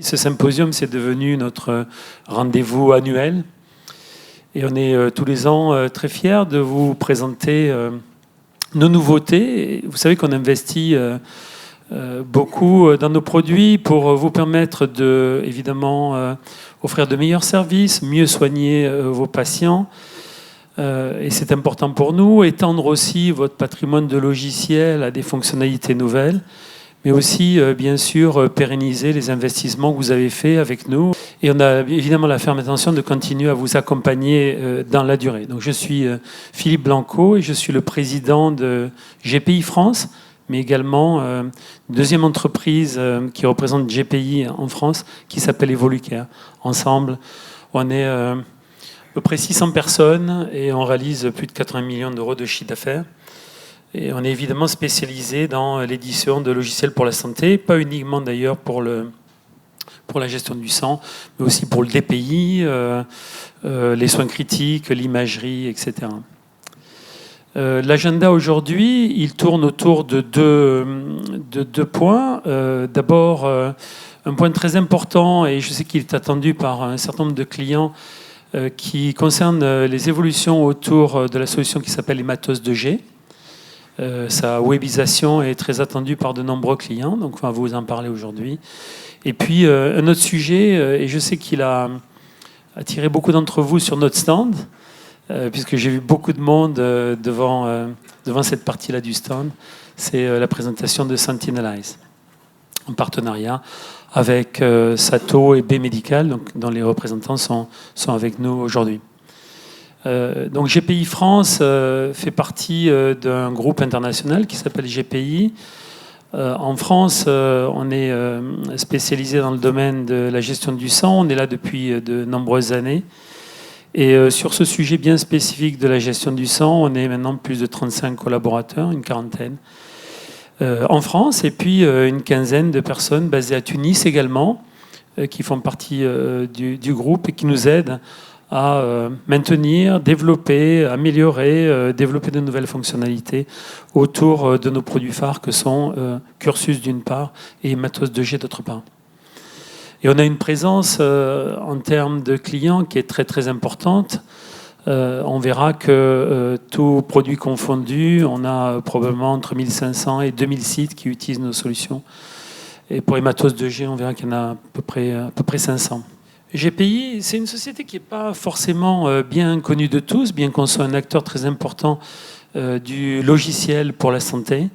ce symposium, c'est devenu notre rendez-vous annuel. Et on est tous les ans très fiers de vous présenter nos nouveautés. Vous savez qu'on investit beaucoup dans nos produits pour vous permettre de, évidemment, offrir de meilleurs services, mieux soigner vos patients. Et c'est important pour nous, étendre aussi votre patrimoine de logiciels à des fonctionnalités nouvelles, mais aussi, bien sûr, pérenniser les investissements que vous avez faits avec nous. Et on a évidemment la ferme intention de continuer à vous accompagner dans la durée. Donc, je suis Philippe Blanco et je suis le président de GPI France, mais également une deuxième entreprise qui représente GPI en France, qui s'appelle Evolucare. Ensemble, on est à peu près 600 personnes et on réalise plus de 80 millions d'euros de chiffre d'affaires. Et on est évidemment spécialisé dans l'édition de logiciels pour la santé, pas uniquement d'ailleurs pour la gestion du sang, mais aussi pour le DPI, les soins critiques, l'imagerie, etc. L'agenda aujourd'hui, il tourne autour de deux points. D'abord, un point très important, et je sais qu'il est attendu par un certain nombre de clients, qui concerne les évolutions autour de la solution qui s'appelle Hématose 2G. Sa webisation est très attendue par de nombreux clients, donc on va vous en parler aujourd'hui. Et puis, un autre sujet, et je sais qu'il a attiré beaucoup d'entre vous sur notre stand, puisque j'ai vu beaucoup de monde devant cette partie-là du stand, c'est la présentation de Sentinelize, en partenariat avec Sato et B Medical, donc, dont les représentants sont avec nous aujourd'hui. Donc GPI France fait partie d'un groupe international qui s'appelle GPI. En France, on est spécialisé dans le domaine de la gestion du sang. On est là depuis de nombreuses années. Et sur ce sujet bien spécifique de la gestion du sang, on est maintenant plus de 35 collaborateurs, une quarantaine, en France. Et puis une quinzaine de personnes basées à Tunis également, qui font partie du groupe et qui nous aident à maintenir, développer, améliorer, développer de nouvelles fonctionnalités autour de nos produits phares que sont Cursus d'une part et Hématose 2G d'autre part. Et on a une présence en termes de clients qui est très très importante. On verra que tous produits confondus, on a probablement entre 1500 et 2000 sites qui utilisent nos solutions. Et pour Hématose 2G, on verra qu'il y en a à peu près 500. GPI, c'est une société qui n'est pas forcément bien connue de tous, bien qu'on soit un acteur très important du logiciel pour la santé.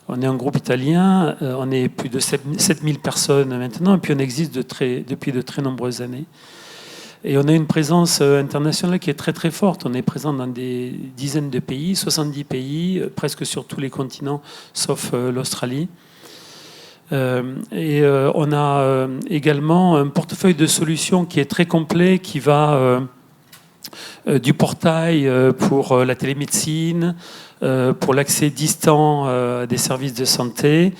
On est un groupe italien, on est plus de 7000 personnes maintenant, et puis on existe depuis de très nombreuses années. Et on a une présence internationale qui est très très forte. On est présent dans des dizaines de pays, 70 pays, presque sur tous les continents, sauf l'Australie. Et on a également un portefeuille de solutions qui est très complet, qui va du portail pour la télémédecine, pour l'accès distant à des services de santé,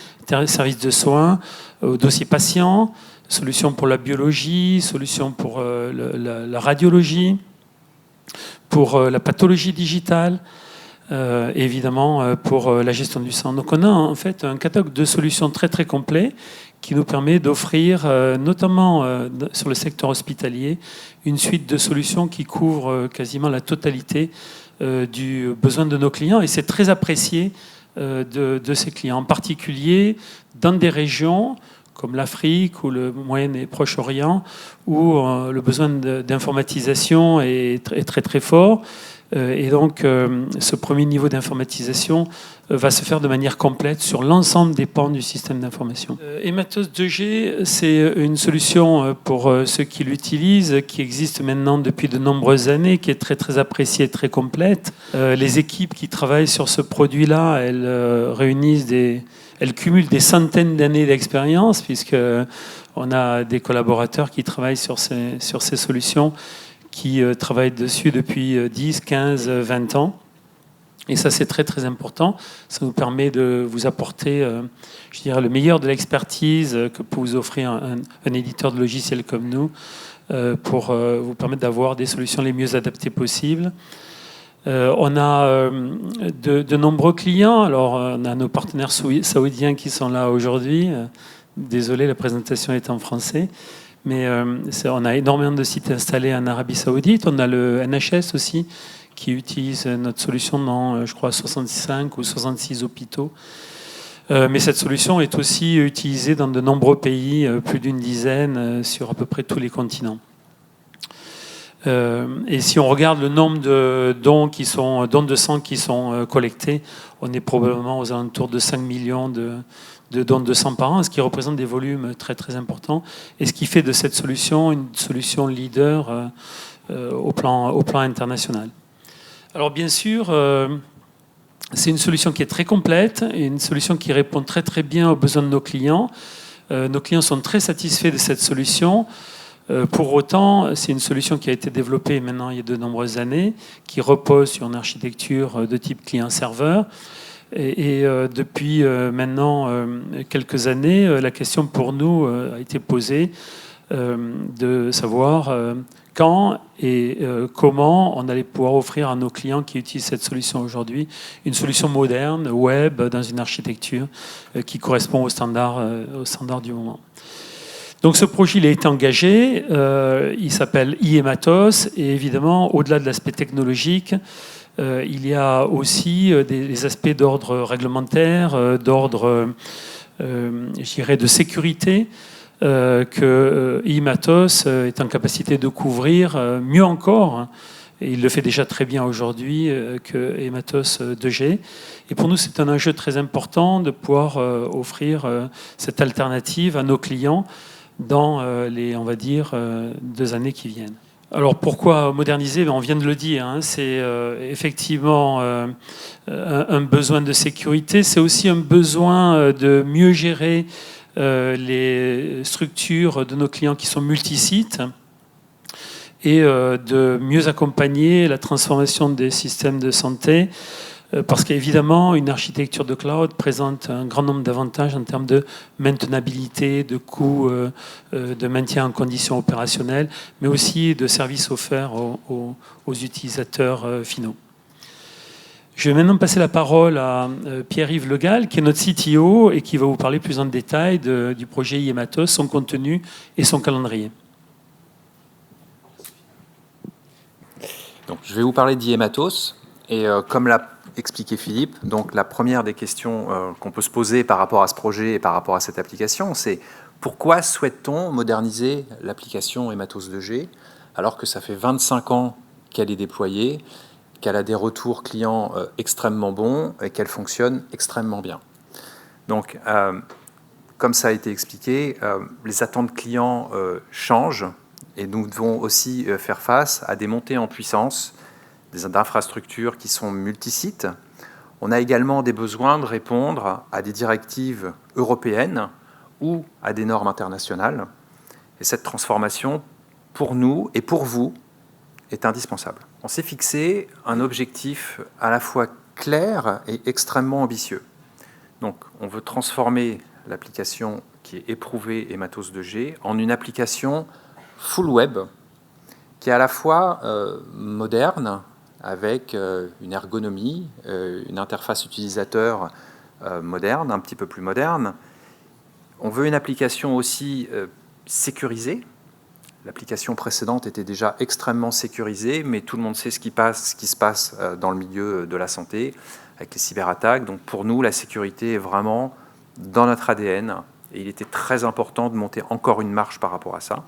services de soins, aux dossiers patients, solutions pour la biologie, solutions pour la radiologie, pour la pathologie digitale, et évidemment pour la gestion du sang. Donc on a en fait un catalogue de solutions très très complet qui nous permet d'offrir, notamment sur le secteur hospitalier, une suite de solutions qui couvre quasiment la totalité du besoin de nos clients, et c'est très apprécié de ces clients, en particulier dans des régions comme l'Afrique ou le Moyen et Proche-Orient, où le besoin d'informatisation est très très fort. Et donc, ce premier niveau d'informatisation va se faire de manière complète sur l'ensemble des pans du système d'information. Hématose 2G, c'est une solution pour ceux qui l'utilisent, qui existe maintenant depuis de nombreuses années, qui est très très appréciée, très complète. Les équipes qui travaillent sur ce produit-là, elles cumulent des centaines d'années d'expérience, puisqu'on a des collaborateurs qui travaillent sur ces solutions, qui travaillent dessus depuis 10, 15, 20 ans. Et ça, c'est très, très important. Ça nous permet de vous apporter, je dirais, le meilleur de l'expertise que peut vous offrir un éditeur de logiciels comme nous, pour vous permettre d'avoir des solutions les mieux adaptées possibles. On a de nombreux clients. Alors, on a nos partenaires saoudiens qui sont là aujourd'hui, Désolé, la présentation est en français. Mais on a énormément de sites installés en Arabie Saoudite. On a le NHS aussi qui utilise notre solution dans, je crois, 65 ou 66 hôpitaux. Mais cette solution est aussi utilisée dans de nombreux pays, plus d'une dizaine, sur à peu près tous les continents. Et si on regarde le nombre de dons de sang qui sont collectés, on est probablement aux alentours de 5 millions de dons de sang par an, ce qui représente des volumes très très importants, et ce qui fait de cette solution une solution leader au plan international. Alors bien sûr, c'est une solution qui est très complète et une solution qui répond très très bien aux besoins de nos clients. Nos clients sont très satisfaits de cette solution. Pour autant, c'est une solution qui a été développée maintenant il y a de nombreuses années, qui repose sur une architecture de type client-serveur. Et depuis maintenant quelques années, la question pour nous a été posée de savoir quand et comment on allait pouvoir offrir à nos clients qui utilisent cette solution aujourd'hui une solution moderne, web, dans une architecture qui correspond aux standards du moment. Donc ce projet il a été engagé, il s'appelle iEmatos, et évidemment, au-delà de l'aspect technologique, il y a aussi des aspects d'ordre réglementaire, d'ordre, je dirais, de sécurité, que iEmatos est en capacité de couvrir mieux encore, et il le fait déjà très bien aujourd'hui, que iEmatos 2G. Et pour nous, c'est un enjeu très important de pouvoir offrir cette alternative à nos clients dans les, on va dire, 2 années qui viennent. Alors pourquoi moderniser? On vient de le dire, hein, c'est effectivement un besoin de sécurité, c'est aussi un besoin de mieux gérer les structures de nos clients qui sont multisites et de mieux accompagner la transformation des systèmes de santé. Parce qu'évidemment, une architecture de cloud présente un grand nombre d'avantages en termes de maintenabilité, de coûts de maintien en conditions opérationnelles, mais aussi de services offerts aux utilisateurs finaux. Je vais maintenant passer la parole à Pierre-Yves Legal, qui est notre CTO et qui va vous parler plus en détail du projet iEmatos, son contenu et son calendrier. Donc, je vais vous parler d'iEmatos. Et comme l'a expliqué Philippe, donc la première des questions qu'on peut se poser par rapport à ce projet et par rapport à cette application, c'est pourquoi souhaite-t-on moderniser l'application iEmatos 2G alors que ça fait 25 ans qu'elle est déployée, qu'elle a des retours clients extrêmement bons et qu'elle fonctionne extrêmement bien. Donc, comme ça a été expliqué, les attentes clients changent et nous devons aussi faire face à des montées en puissance des infrastructures qui sont multisites. On a également des besoins de répondre à des directives européennes ou à des normes internationales. Et cette transformation, pour nous et pour vous, est indispensable. On s'est fixé un objectif à la fois clair et extrêmement ambitieux. Donc, on veut transformer l'application qui est éprouvée iEmatos 2G en une application full web qui est à la fois moderne, avec une ergonomie, une interface utilisateur moderne, un petit peu plus moderne. On veut une application aussi sécurisée. L'application précédente était déjà extrêmement sécurisée, mais tout le monde sait ce qui se passe dans le milieu de la santé, avec les cyberattaques. Donc pour nous, la sécurité est vraiment dans notre ADN, et il était très important de monter encore une marche par rapport à ça.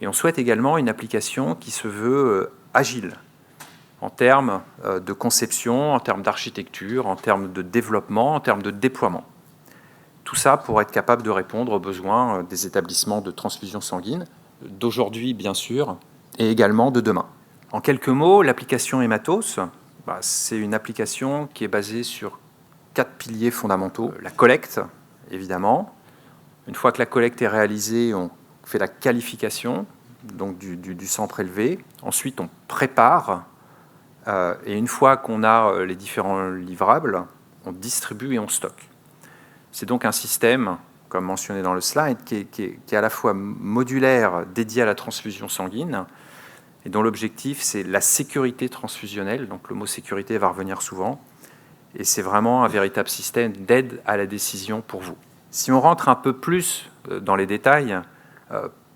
Et on souhaite également une application qui se veut agile, en termes de conception, en termes d'architecture, en termes de développement, en termes de déploiement. Tout ça pour être capable de répondre aux besoins des établissements de transfusion sanguine, d'aujourd'hui bien sûr, et également de demain. En quelques mots, l'application iEmatos, c'est une application qui est basée sur 4 piliers fondamentaux. La collecte, évidemment. Une fois que la collecte est réalisée, on fait la qualification donc du sang prélevé. Ensuite, on prépare. Et une fois qu'on a les différents livrables, on distribue et on stocke. C'est donc un système, comme mentionné dans le slide, qui est à la fois modulaire, dédié à la transfusion sanguine, et dont l'objectif, c'est la sécurité transfusionnelle. Donc le mot sécurité va revenir souvent. Et c'est vraiment un véritable système d'aide à la décision pour vous. Si on rentre un peu plus dans les détails,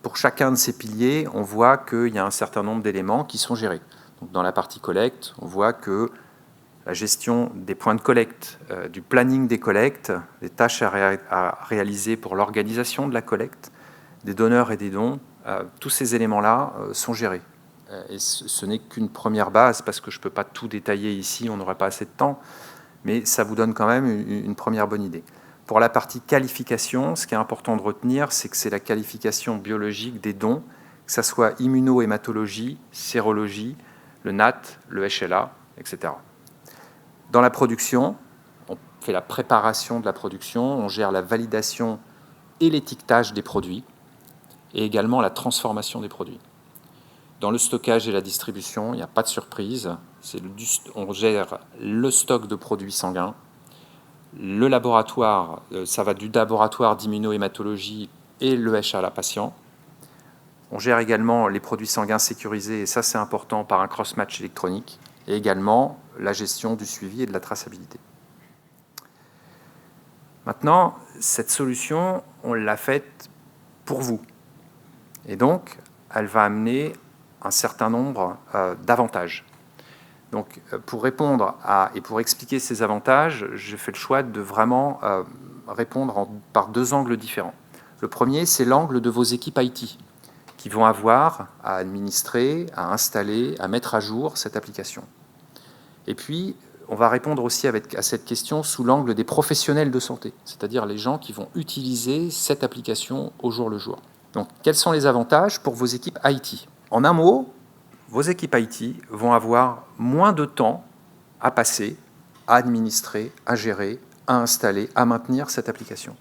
pour chacun de ces piliers, on voit qu'il y a un certain nombre d'éléments qui sont gérés. Donc, dans la partie collecte, on voit que la gestion des points de collecte, du planning des collectes, des tâches à réaliser pour l'organisation de la collecte, des donneurs et des dons, tous ces éléments-là sont gérés. Et ce n'est qu'une première base, parce que je ne peux pas tout détailler ici, on n'aurait pas assez de temps, mais ça vous donne quand même une première bonne idée. Pour la partie qualification, ce qui est important de retenir, c'est que c'est la qualification biologique des dons, que ce soit immunohématologie, sérologie, le NAT, le HLA, etc. Dans la production, on fait la préparation de la production, on gère la validation et l'étiquetage des produits, et également la transformation des produits. Dans le stockage et la distribution, il n'y a pas de surprise. On gère le stock de produits sanguins. Le laboratoire, ça va du laboratoire d'immunohématologie et le HLA patient. On gère également les produits sanguins sécurisés, et ça c'est important, par un cross-match électronique, et également la gestion du suivi et de la traçabilité. Maintenant, cette solution, on l'a faite pour vous. Et donc, elle va amener un certain nombre d'avantages. Donc, pour répondre et pour expliquer ces avantages, j'ai fait le choix de vraiment répondre par deux angles différents. Le premier, c'est l'angle de vos équipes IT, qui vont avoir à administrer, à installer, à mettre à jour cette application. Et puis, on va répondre aussi à cette question sous l'angle des professionnels de santé, c'est-à-dire les gens qui vont utiliser cette application au jour le jour. Donc, quels sont les avantages pour vos équipes IT ? En un mot, vos équipes IT vont avoir moins de temps à passer, à administrer, à gérer, à installer, à maintenir cette application.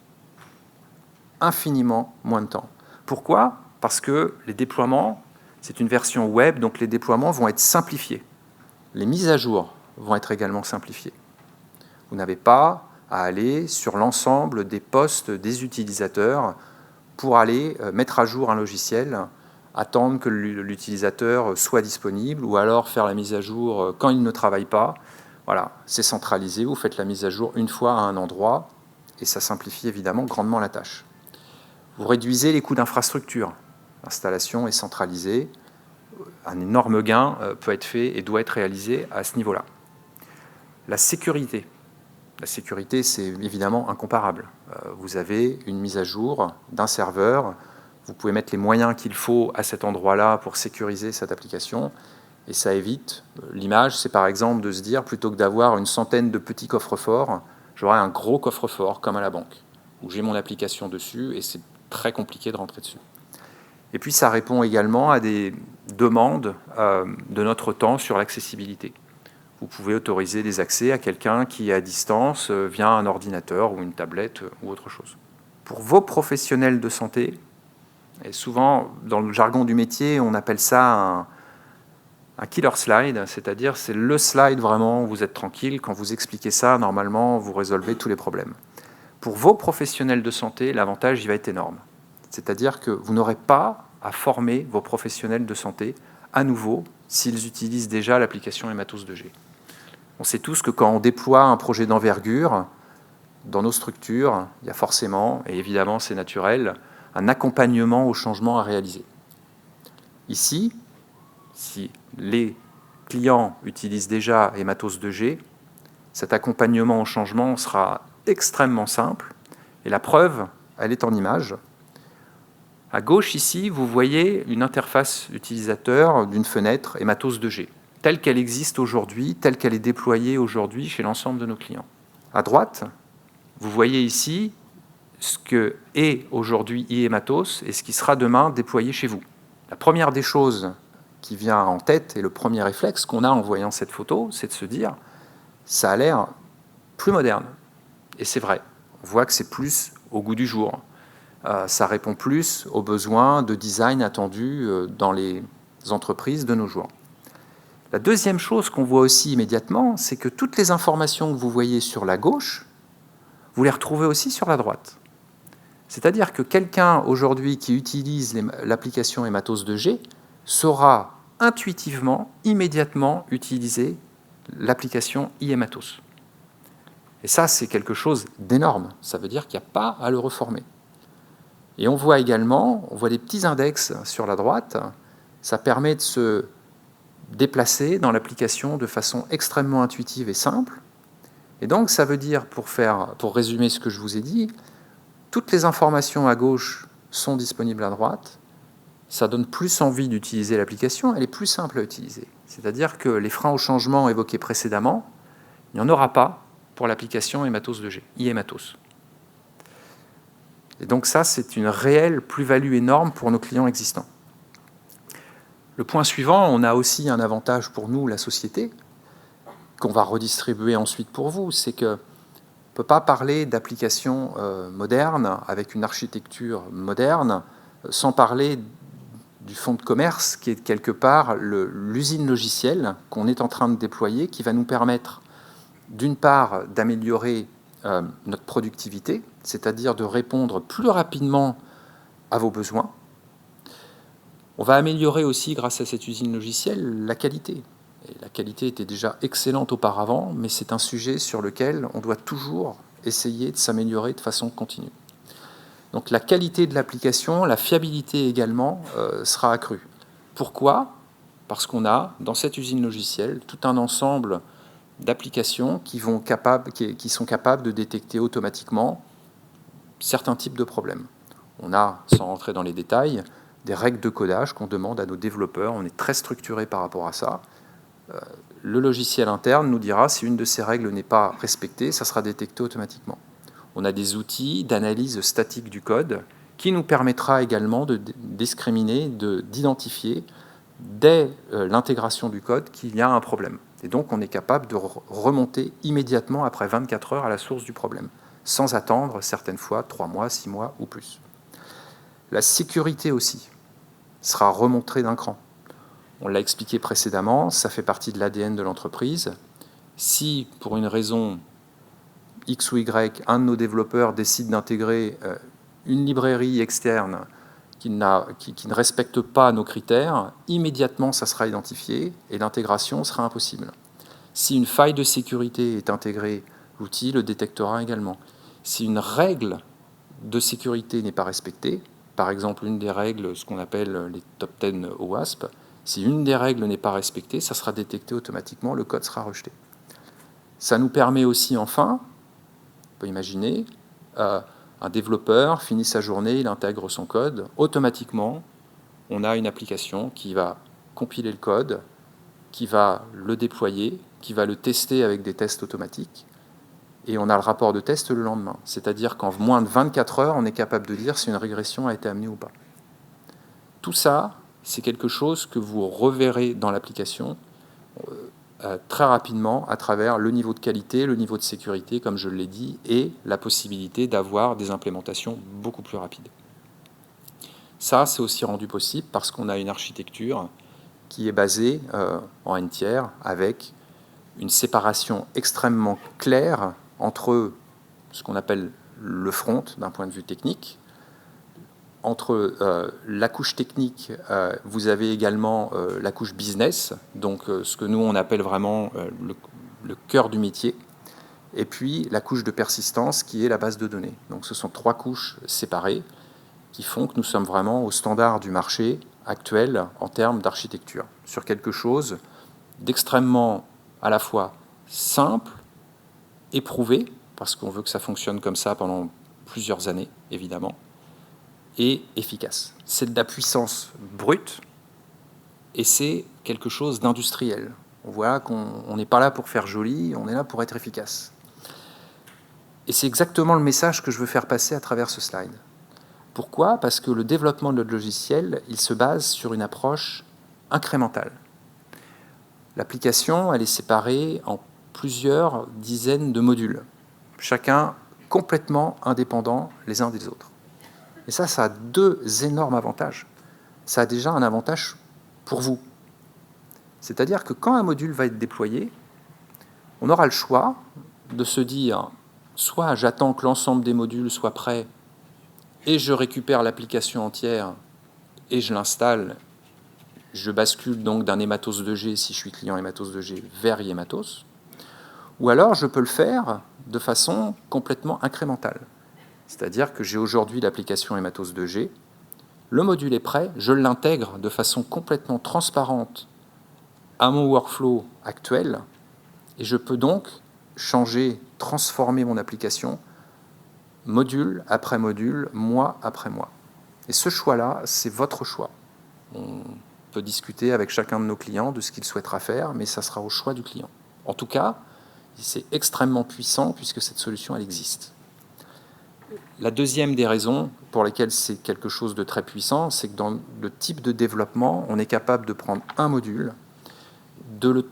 Infiniment moins de temps. Pourquoi ? Parce que les déploiements, c'est une version web, donc les déploiements vont être simplifiés. Les mises à jour vont être également simplifiées. Vous n'avez pas à aller sur l'ensemble des postes des utilisateurs pour aller mettre à jour un logiciel, attendre que l'utilisateur soit disponible ou alors faire la mise à jour quand il ne travaille pas. Voilà, c'est centralisé, vous faites la mise à jour une fois à un endroit et ça simplifie évidemment grandement la tâche. Vous réduisez les coûts d'infrastructure. L'installation est centralisée. Un énorme gain peut être fait et doit être réalisé à ce niveau-là. La sécurité. La sécurité, c'est évidemment incomparable. Vous avez une mise à jour d'un serveur. Vous pouvez mettre les moyens qu'il faut à cet endroit-là pour sécuriser cette application. Et ça évite, l'image, c'est par exemple de se dire, plutôt que d'avoir une centaine de petits coffres-forts, j'aurai un gros coffre-fort comme à la banque, où j'ai mon application dessus et c'est très compliqué de rentrer dessus. Et puis ça répond également à des demandes de notre temps sur l'accessibilité. Vous pouvez autoriser des accès à quelqu'un qui est à distance via un ordinateur ou une tablette ou autre chose. Pour vos professionnels de santé, et souvent dans le jargon du métier, on appelle ça un killer slide, c'est-à-dire c'est le slide vraiment où vous êtes tranquille. Quand vous expliquez ça, normalement, vous résolvez tous les problèmes. Pour vos professionnels de santé, l'avantage, il va être énorme. C'est-à-dire que vous n'aurez pas à former vos professionnels de santé à nouveau s'ils utilisent déjà l'application Hématos2G. On sait tous que quand on déploie un projet d'envergure, dans nos structures, il y a forcément, et évidemment c'est naturel, un accompagnement au changement à réaliser. Ici, si les clients utilisent déjà Hématos2G, cet accompagnement au changement sera extrêmement simple. Et la preuve, elle est en image. À gauche, ici, vous voyez une interface utilisateur d'une fenêtre Hématos2G, telle qu'elle existe aujourd'hui, telle qu'elle est déployée aujourd'hui chez l'ensemble de nos clients. À droite, vous voyez ici ce que est aujourd'hui iHématos et ce qui sera demain déployé chez vous. La première des choses qui vient en tête et le premier réflexe qu'on a en voyant cette photo, c'est de se dire ça a l'air plus moderne. Et c'est vrai, on voit que c'est plus au goût du jour. Ça répond plus aux besoins de design attendus dans les entreprises de nos jours. La deuxième chose qu'on voit aussi immédiatement, c'est que toutes les informations que vous voyez sur la gauche, vous les retrouvez aussi sur la droite. C'est-à-dire que quelqu'un aujourd'hui qui utilise l'application Hématos2G saura intuitivement, immédiatement utiliser l'application iHématos. Et ça, c'est quelque chose d'énorme. Ça veut dire qu'il n'y a pas à le reformer. Et on voit également, on voit des petits index sur la droite. Ça permet de se déplacer dans l'application de façon extrêmement intuitive et simple. Et donc, ça veut dire, pour résumer ce que je vous ai dit, toutes les informations à gauche sont disponibles à droite. Ça donne plus envie d'utiliser l'application, elle est plus simple à utiliser. C'est-à-dire que les freins au changement évoqués précédemment, il n'y en aura pas pour l'application Ematos 2G, iEmatos. Et donc ça, c'est une réelle plus-value énorme pour nos clients existants. Le point suivant, on a aussi un avantage pour nous, la société, qu'on va redistribuer ensuite pour vous, c'est qu'on ne peut pas parler d'applications modernes avec une architecture moderne sans parler du fonds de commerce qui est quelque part l'usine logicielle qu'on est en train de déployer, qui va nous permettre d'une part d'améliorer notre productivité, c'est-à-dire de répondre plus rapidement à vos besoins. On va améliorer aussi, grâce à cette usine logicielle, la qualité. Et la qualité était déjà excellente auparavant, mais c'est un sujet sur lequel on doit toujours essayer de s'améliorer de façon continue. Donc la qualité de l'application, la fiabilité également sera accrue. Pourquoi ? Parce qu'on a, dans cette usine logicielle, tout un ensemble d'applications qui sont capables de détecter automatiquement certains types de problèmes. On a, sans rentrer dans les détails, des règles de codage qu'on demande à nos développeurs. On est très structuré par rapport à ça. Le logiciel interne nous dira si une de ces règles n'est pas respectée, ça sera détecté automatiquement. On a des outils d'analyse statique du code qui nous permettra également de discriminer, d'identifier dès l'intégration du code qu'il y a un problème. Et donc on est capable de remonter immédiatement après 24 heures à la source du problème, sans attendre certaines fois 3 mois, 6 mois ou plus. La sécurité aussi sera remontée d'un cran. On l'a expliqué précédemment, ça fait partie de l'ADN de l'entreprise. Si, pour une raison X ou Y, un de nos développeurs décide d'intégrer une librairie externe qui ne respecte pas nos critères, immédiatement ça sera identifié et l'intégration sera impossible. Si une faille de sécurité est intégrée, l'outil le détectera également. Si une règle de sécurité n'est pas respectée, par exemple une des règles, ce qu'on appelle les top 10 OWASP, si une des règles n'est pas respectée, ça sera détecté automatiquement, le code sera rejeté. Ça nous permet aussi, enfin, on peut imaginer, un développeur finit sa journée, il intègre son code, automatiquement, on a une application qui va compiler le code, qui va le déployer, qui va le tester avec des tests automatiques, et on a le rapport de test le lendemain. C'est-à-dire qu'en moins de 24 heures, on est capable de dire si une régression a été amenée ou pas. Tout ça, c'est quelque chose que vous reverrez dans l'application très rapidement à travers le niveau de qualité, le niveau de sécurité, comme je l'ai dit, et la possibilité d'avoir des implémentations beaucoup plus rapides. Ça, c'est aussi rendu possible parce qu'on a une architecture qui est basée en N-tiers avec une séparation extrêmement claire entre ce qu'on appelle le front d'un point de vue technique. Entre la couche technique, vous avez également la couche business, donc ce que nous on appelle vraiment le cœur du métier, et puis la couche de persistance qui est la base de données. Donc ce sont 3 couches séparées qui font que nous sommes vraiment au standard du marché actuel en termes d'architecture, sur quelque chose d'extrêmement à la fois simple, éprouvé, parce qu'on veut que ça fonctionne comme ça pendant plusieurs années, évidemment, et efficace. C'est de la puissance brute et c'est quelque chose d'industriel. On voit qu'on n'est pas là pour faire joli, on est là pour être efficace. Et c'est exactement le message que je veux faire passer à travers ce slide. Pourquoi ? Parce que le développement de notre logiciel, il se base sur une approche incrémentale. L'application, elle est séparée en plusieurs dizaines de modules, chacun complètement indépendants les uns des autres. Et ça a 2 énormes avantages. Ça a déjà un avantage pour vous. C'est-à-dire que quand un module va être déployé, on aura le choix de se dire, soit j'attends que l'ensemble des modules soit prêt et je récupère l'application entière et je l'installe, je bascule donc d'un Ematos 2G, si je suis client Ematos 2G, vers iEmatos. Ou alors je peux le faire de façon complètement incrémentale. C'est-à-dire que j'ai aujourd'hui l'application Ematos 2G, le module est prêt, je l'intègre de façon complètement transparente à mon workflow actuel, et je peux donc changer, transformer mon application module après module, mois après mois. Et ce choix-là, c'est votre choix. On peut discuter avec chacun de nos clients de ce qu'il souhaitera faire, mais ça sera au choix du client. En tout cas, c'est extrêmement puissant puisque cette solution, elle existe. La deuxième des raisons pour lesquelles c'est quelque chose de très puissant, c'est que dans le type de développement, on est capable de prendre un module, de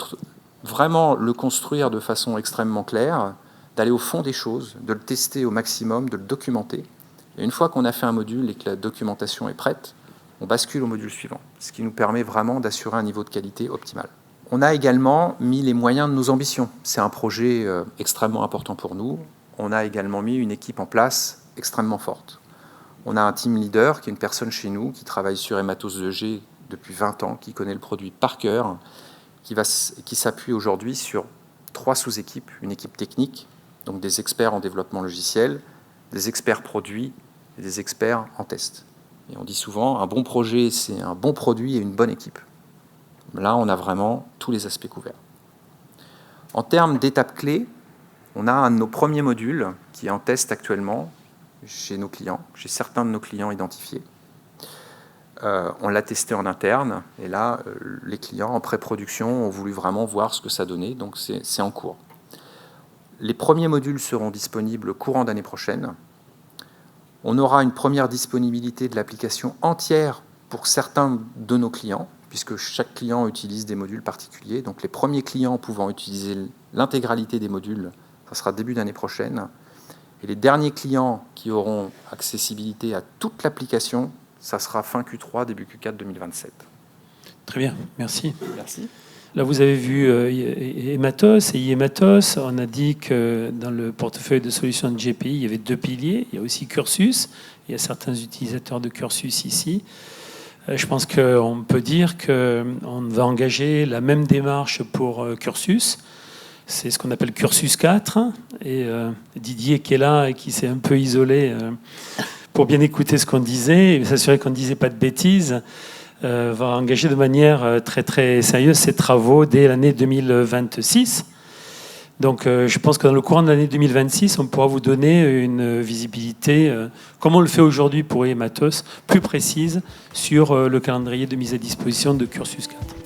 vraiment le construire de façon extrêmement claire, d'aller au fond des choses, de le tester au maximum, de le documenter. Et une fois qu'on a fait un module et que la documentation est prête, on bascule au module suivant, ce qui nous permet vraiment d'assurer un niveau de qualité optimal. On a également mis les moyens de nos ambitions. C'est un projet extrêmement important pour nous. On a également mis une équipe en place extrêmement forte. On a un team leader qui est une personne chez nous qui travaille sur Ematos 2G depuis 20 ans, qui connaît le produit par cœur, qui s'appuie aujourd'hui sur 3 sous-équipes. Une équipe technique, donc des experts en développement logiciel, des experts produits et des experts en test. Et on dit souvent, un bon projet, c'est un bon produit et une bonne équipe. Là, on a vraiment tous les aspects couverts. En termes d'étapes clés, on a un de nos premiers modules qui est en test actuellement chez nos clients, chez certains de nos clients identifiés. On l'a testé en interne, et là, les clients en pré-production ont voulu vraiment voir ce que ça donnait, donc c'est en cours. Les premiers modules seront disponibles courant d'année prochaine. On aura une première disponibilité de l'application entière pour certains de nos clients, puisque chaque client utilise des modules particuliers. Donc les premiers clients pouvant utiliser l'intégralité des modules, ça sera début d'année prochaine. Et les derniers clients qui auront accessibilité à toute l'application, ça sera fin Q3, début Q4 2027. Très bien, merci. Merci. Là, vous avez vu Ematos et iEmatos. On a dit que dans le portefeuille de solutions de GPI, il y avait 2 piliers. Il y a aussi Cursus. Il y a certains utilisateurs de Cursus ici. Je pense qu'on peut dire qu'on va engager la même démarche pour Cursus. C'est ce qu'on appelle Cursus 4. Et Didier qui est là et qui s'est un peu isolé pour bien écouter ce qu'on disait et s'assurer qu'on ne disait pas de bêtises, va engager de manière très très sérieuse ces travaux dès l'année 2026. Donc je pense que dans le courant de l'année 2026, on pourra vous donner une visibilité, comme on le fait aujourd'hui pour iEmatos, plus précise sur le calendrier de mise à disposition de Cursus 4.